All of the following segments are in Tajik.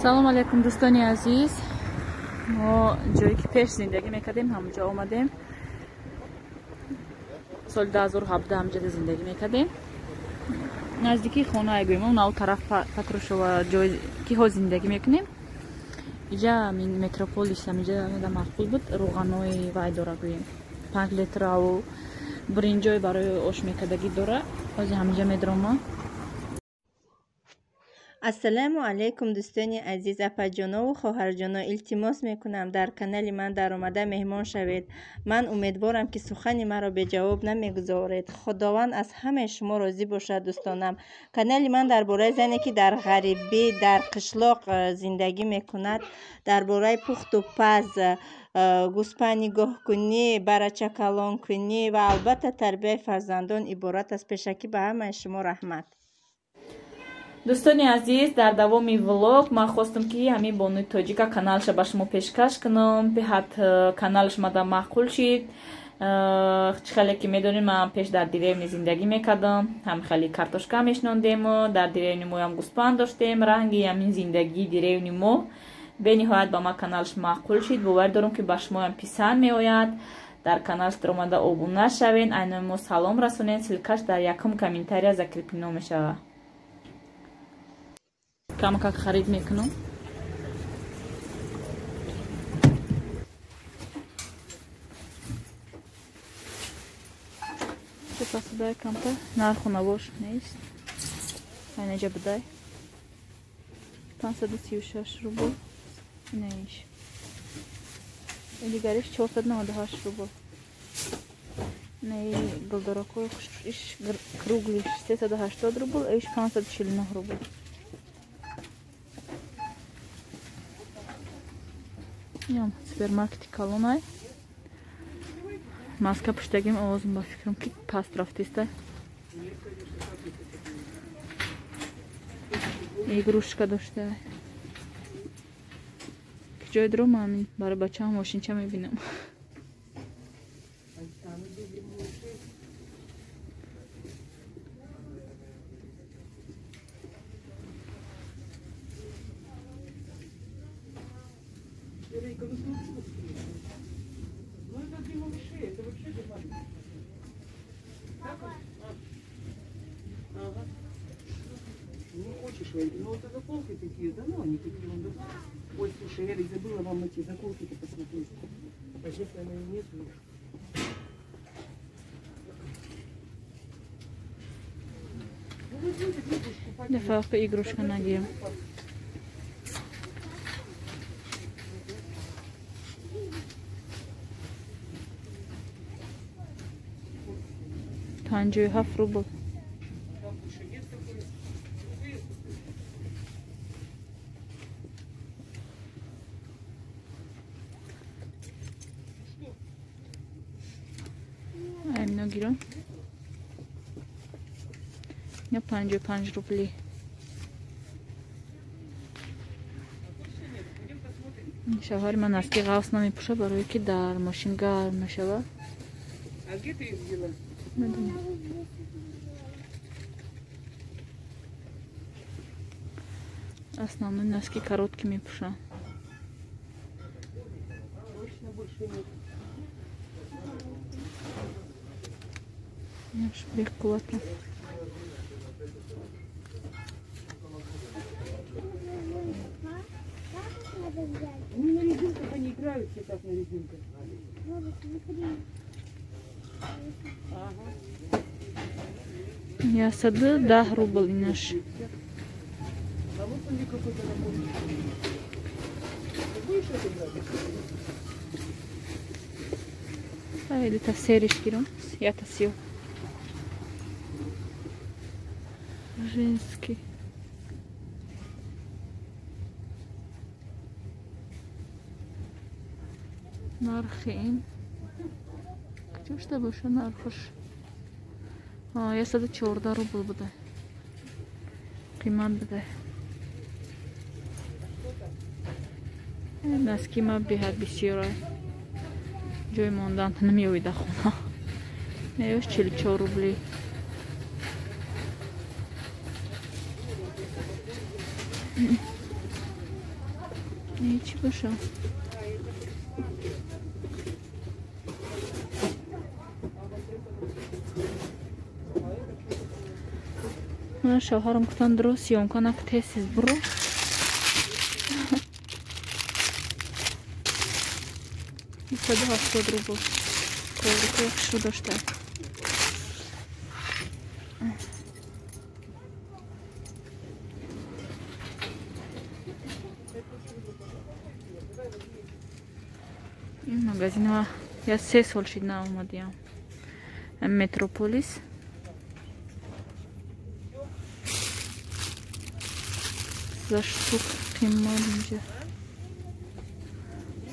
салом алейкум дӯстони азиз. мо ҷое ки пеш зиндагӣ мекардем ҳамҷо омадем. соли 2017 ҳамҷода зиндагӣ мекардем. наздикии хона гӯем нав тараф патрушова ҷое ки ҳо зиндагӣ мекунем. иҷа метрополис ҳамҷа мақбул буд. рӯғанои вай дора гӯем 5 литраву бринҷои барои ош мекардагӣ дора. ҳозир ҳамҷа медрома. ассалому алайкум дӯстони азиз, апаҷонову хоҳарҷоно, илтимос мекунам дар канали ман даромада меҳмон шавед. ман умедворам ки сухани маро беҷавоб намегузоред. худованд аз ҳамаи шумо розӣ бошад. дӯстонам, канали ман дар бораи зане ки дар ғарибӣ дар қишлоқ зиндагӣ мекунад, дар бораи пухту паз, гӯспани гоҳкунӣ, барачакалонкунӣ ва албатта тарбияи фарзандон иборат аст. пешакӣ ба ҳамаи шумо раҳмат. дӯстони азиз, дар давоми влог ман хостам ки ҳамин бонуи тоҷика каналша ба шумо пешкаш кунам. беҳад каналш мада маъқул шид. хеле ки медонем ман пеш дар деревни зиндагӣ мекардам. ҳам хеле картошка мешнондему. дар деревни мо ҳам гӯспанд доштем. ранги ҳамин зиндагии деревни мо бениҳоят ба ман каналш маъқул шид. бовар дорам ки ба шумо ҳам писанд меояд. дар каналш даромада обуна шавен, айнои мо салом расонед. силкаш дар якум комментария закрепино мешавад. Кама как харид мекунам. Чепаса дай камта. Нарху навош нест. Айнаҷа бдай. 536 рубл. Неиш. Дигариш 498 рубл. Не голдоракой иш круглиш 380 рубл, иш 549 рубл. Ям супермаркети калонай. Маска пуштагим овозим ба фикрам ки паст рафтистай. Игрушка доштай. Ки ҷой дуром ҳамин барои бачаам мошинча мебинам. Не хочешь, ну это заколки такие, да, ну они такие, он да. Ой, слушай, я ведь забыла вам эти заколки-то посмотреть. Пойдешь, наверное, нет. Дефака игрушка нагием. Танжу хаф рубл. Айно гирам. Я 55 рублей. Шавҳари ман аст ки ғафс намепӯша барое ки дар мошин гарм мешавад. А где ты их взяла? Основной носки короткие мепӯша. Точно больше нет. Беккулатно. У меня на резинках они играют все так на резинках. Ага. Я сады 10 рубл инаш. А вот он какой-то рабочий. Ты будешь это брать? Или та сериш гирам. Я та сил. Женский. Нархи. Что больше нархош? Я сада 14 рубл буду. Қимат буду. Носки ма беҳад бисёрай. Ҷой мондан намеоида хона. Неёш 44 рубли. چی باشه؟ من شوهرم گفتن درست یا امکانه که تیسیز برو. این 170 رو بود. کوری که یکشو داشته. این مگزین ها یا 3 سال شد نه اومدیم. متروپولیس. За штук قیمت اینجا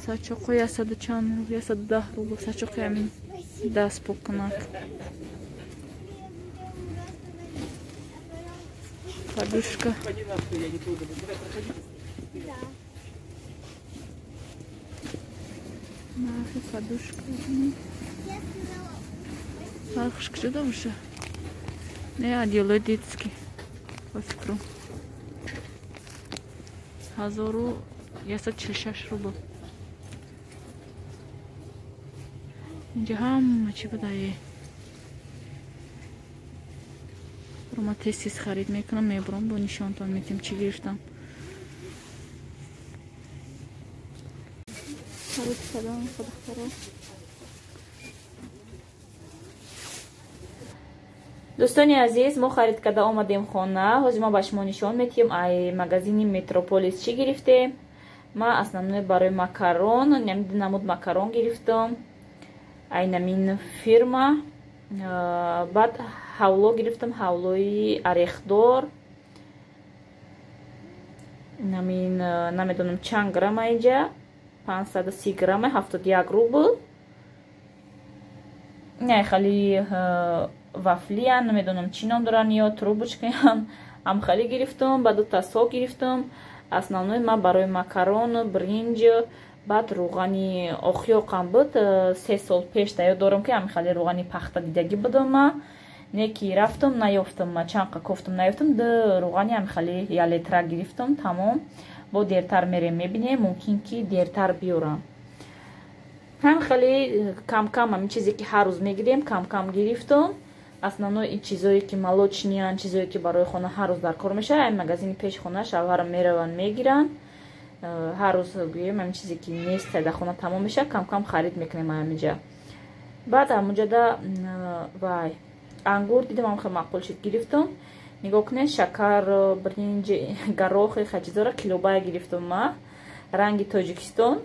ساچوقو 100 چند روبل 110 روبل ساچوقو همین دست بکنک подушка мафи подушка пархушка что уже не одела детский по фикру 1146 روبل اینجا هم چی بدهی رو ما تستیز خرید میکنم میبرم با نشانتان میتیم چی گرفتم خرید کردم خدا دوستانی عزیز ما خرید کرده آمدیم خانه حاضر ما به شما نشان میتیم ای مگزین متروپولیس چی گرفتیم ما اصلا برای ماکارون نمود ماکارون گرفتم ای نمین فیرما بعد حولو گرفتم حولوی اریخدار نمین نمیدونم چند گرم اینجا 530 گرم 71 روبل نه خیلی وافلی هم نمیدونم چی نام دارن یا تروبوچکی هم خیلی گرفتم بعد 2 تا سو گرفتم основной ما برای ماکارون برنج بعد روغنی آخیاقم بود 3 سال پیش تایید دارم که هم خیلی روغنی پخته دیدگی بدم نکی رفتم نیافتم چند کفتم نیافتم ده روغنی هم خیلی یا لیتر گرفتم تمام با دیرتر میریم میبینیم ممکن که دیرتر بیارم هم خیلی کم کم همین چیزی که هر روز میگیریم کم کم گرفتم основной این چیزایی که молочные چیزایی که برای خونه هر روز در کار میشه این مغازین پیش خونه شوهرم میرون میگیرن هر روز گویم همین چیزی که نیست در خونه تمام میشه کم کم خرید میکنیم همینجا بعد همونجا دا وای انگور دیدم هم خیلی معقول شد گرفتم نگاه کنین شکر برنج گروخ خجیزا را کیلوبای گرفتم ما رنگ تاجیکستان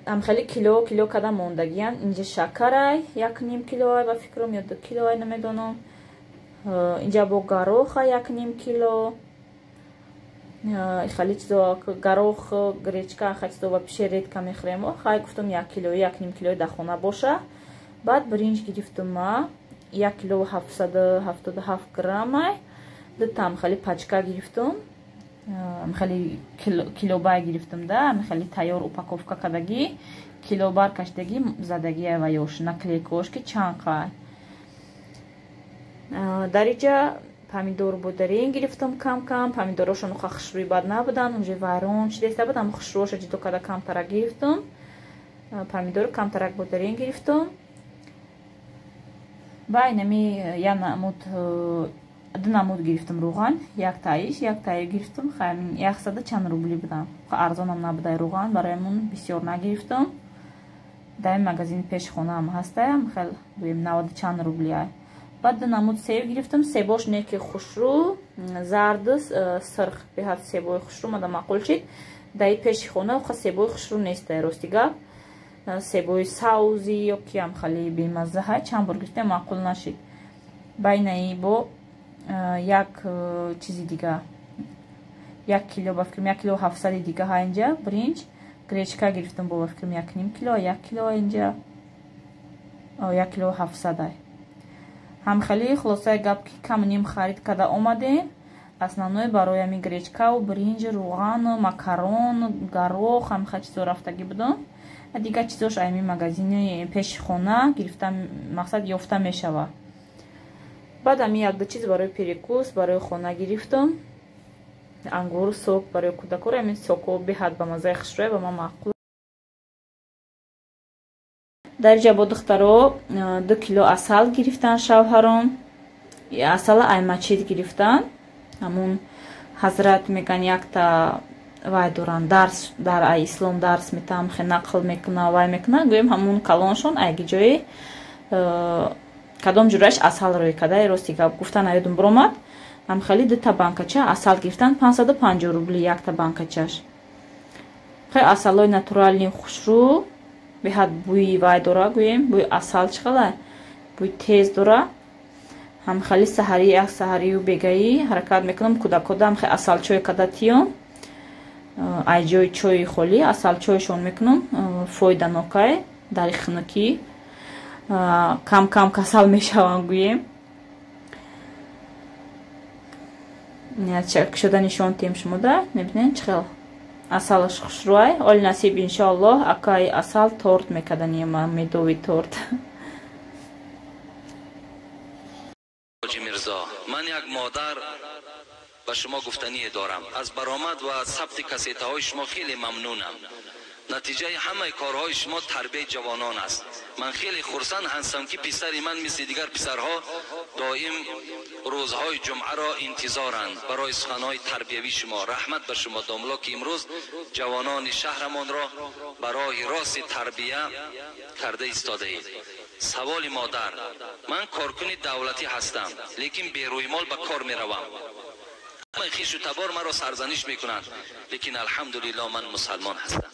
هم خیلی کیلو کدام موندگیان اینجا شکرای 1.5 کیلو با فکرم یا 2 کیلو نمیدونم اینجا با گروخ 1.5 کیلو خیلی چیزا گروخ گریچکا خیلی چیزا با پیش رید کمی خریم خیلی گفتم 1 کیلو 1.5 کیلو در خونه باشه بعد برنج گرفتم ما 1 کیلو 777 گرم دتام خیلی پاچکا گرفتم خیلی کیلوبای گرفتم ده خیلی تیار اوپاکوفکا کدگی کیلوبار کشتگی زدگی و یوش نکلیکوش که چند قای در اینجا پامیدور بودرین گرفتم کم کم پامیدورشون خوشروی بد نبودن اونجا وارون چی دیسته بودم خوشروش جدو کده کم ترک گرفتم پامیدور کم ترک بودرین گرفتم با اینمی یا نمود دو نمود گرفتم روغن یک تایی گرفتم خیلی 100 چند روبلی بودم ارزان هم نبوده روغن برایمون بسیار نگرفتم در این مغازین پیش خونه هم هستم خیلی دویم 90 چند روبلی های بعد دو نمود سیب گرفتم سیباش نیکی خوشرو زرد سرخ به حد سیبای خوشرو مده معقول شد در این پیش خونه خیلی سیبای خوشرو نیست راستی گپ سیبای ساوزی یا که هم خیلی بیمزه های چند بار گرفتم معقول نشد بین این با یک چیزی دیگه 1 کیلو با فکرم 1 کیلو 700 دیگه ها اینجا برنج گریچکا گرفتم با فکرم 1.5 کیلو 1 کیلو اینجا 1 کیلو 700 های هم خیلی خلاصه گپ که کم نیم خرید کرده اومده основной برای می گریچکا و برنج روغن و ماکارون گروخ هم خیلی چیزا رفتگی بودم دیگه چیزاش ایمی مغازین پیش خونه گرفتم مقصد یافته میشوه بعد هم یک دو چیز برای پریکوس برای خونه گرفتم ангур сок барои кӯдакоро ҳамин соку беҳад ба маззаи хушрӯя ва ма маъқул. дар инҷа бо духтаро 2 кило асал гирифтан шавҳарон. асала аймачит гирифтан. ҳамун ҳазрат меган якта вай доран дарс дар ислом дарс метам хе нақл мекуна вай мекуна гӯем ҳамун калоншон айги ҷое кадом ҷураш асал рӯй кадай рости гап гуфтан аёдум биромад. ҳамхали 2 банкача асал гирифтан 550 рубли якта банкачаш. хе асалои натурални хушрӯ беҳад бӯи вай дора гӯем бӯи асал чӣ қадар бӯи тез дора. ҳамхали саҳарӣ як саҳарию бегаӣ ҳаракат мекунам кӯдакодам хе асалчой када тиён ай ҷои чои холӣ асалчойшон мекунам фоиданокай дари хунукӣ кам кам касал мешавам гӯем. чак шуданишон тем шумода мебинем чӣ асалаш хушрӯай оли насиб иншоаллоҳ акаи асал торт мекаданима медови торт. мирзо ман як модар ба шумо гуфтание дорам. аз баромад ва сабти касетаҳои шумо хеле мамнунам. натиҷаи ҳамаи корҳои шумо тарбияи ҷавонон аст. ман хеле хурсанд ҳастам ки писари ман мисли дигар писарҳо доим рӯзҳои ҷумъаро интизоранд барои суханҳои тарбиявии шумо. раҳмат ба шумо домло ки имрӯз ҷавонони шаҳрамонро ба роҳи рости тарбия карда истодаед. саволи модар: ман коркуни давлатӣ ҳастам, лекин берӯймол ба кор меравам. ҳамаи хишу табор маро сарзаниш мекунанд, лекин алҳамдулиллоҳ ман мусалмон ҳастам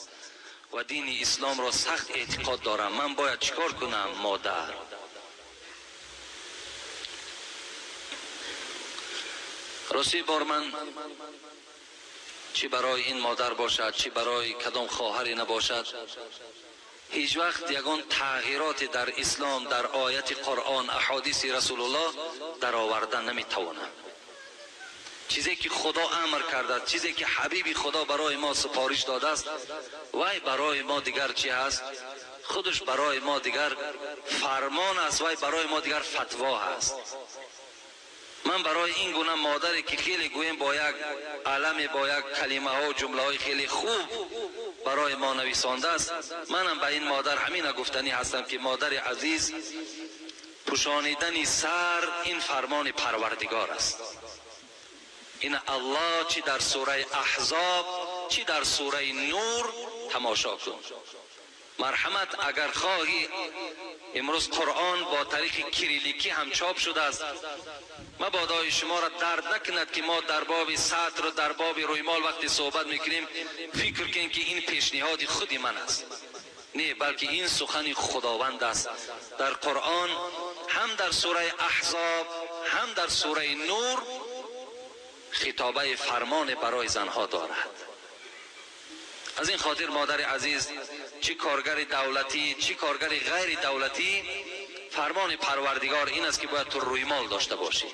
ва дини исломро сахт эътиқод дорам. ман бояд чикор кунам модар? рости бор ман чӣ барои ин модар бошад чӣ барои кадом хоҳаре набошад هیچ وقت یگان تغییرات در اسلام در آیت قرآن احادیث رسول الله در آوردن نمیتوانم. چیزی که خدا امر کرده، چیزی که حبیب خدا برای ما سفارش داده است وای برای ما دیگر چی هست؟ خودش برای ما دیگر فرمان است، وای برای ما دیگر فتوا هست. من برای این گونه مادری که خیلی گویم با یک علم با یک کلمه ها و جمله های خیلی خوب برای ما نویسانده است، منم به این مادر همین گفتنی هستم که مادر عزیز پوشانیدن سر این فرمان پروردگار است. این الله چی در سوره احزاب چی در سوره نور تماشا کن. مرحمت اگر خواهی امروز قرآن با طریق کریلیکی هم چاپ شده است، مبادای شما را درد نکند که ما در باب سطر و در باب رویمال وقتی صحبت میکنیم فکر کنیم که این پیشنهاد خودی من است. نه، بلکه این سخن خداوند است. در قرآن هم در سوره احزاب هم در سوره نور خطابه فرمان برای زنها دارد. از این خاطر مادر عزیز، چی کارگر دولتی چی کارگر غیر دولتی، فرمان پروردگار این است که باید تو رویمال داشته باشی.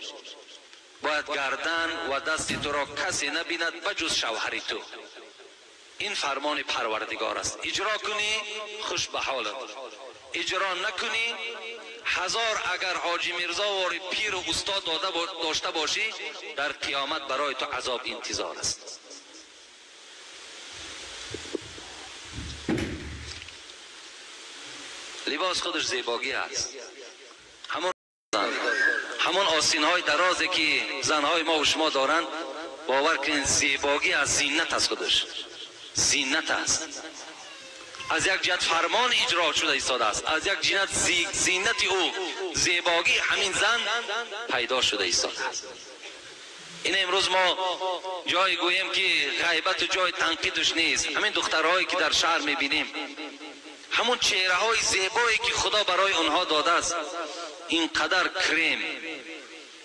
باید گردن و دست تو را کسی نبیند بجز شوهر تو. این فرمان پروردگار است. اجرا کنی خوش به حالت، اجرا نکنی هزار اگر حاجی میرزا و پیر و استاد داشته باشی در قیامت برای تو عذاب انتظار است. لباس خودش زیباگی است. همون آستین های درازی که زنهای ما و شما دارند، باور کنید زیباگی از زینت است. خودش زینت است. از یک جهت فرمان اجرا شده ایستاده است، از یک جهت زینت او زیباگی همین زن پیدا شده ایستاده است. این امروز ما جای گوییم که غیبت و جای تنقیدش نیست. همین دخترهایی که در شهر میبینیم، همون چهره های زیبایی که خدا برای اونها داده است، اینقدر کریم،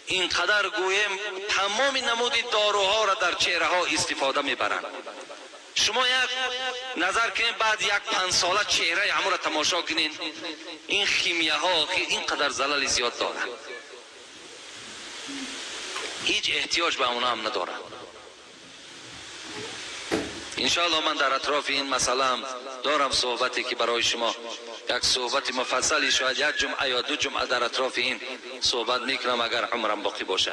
اینقدر گویم تمام نمود داروها را در چهره ها استفاده میبرند. شما یک نظر کنین بعد یک 5 ساله چهره همون را تماشا کنین، این خیمیه ها اینقدر زلال زیاد دارند، هیچ احتیاج به اونها هم ندارند. انشاءالله من در اطراف این مسئله هم دارم صحبتی که برای شما یک صحبت مفصلی، شاید یک جمعه یا 2 جمعه در اطراف این صحبت میکنم اگر عمرم باقی باشه.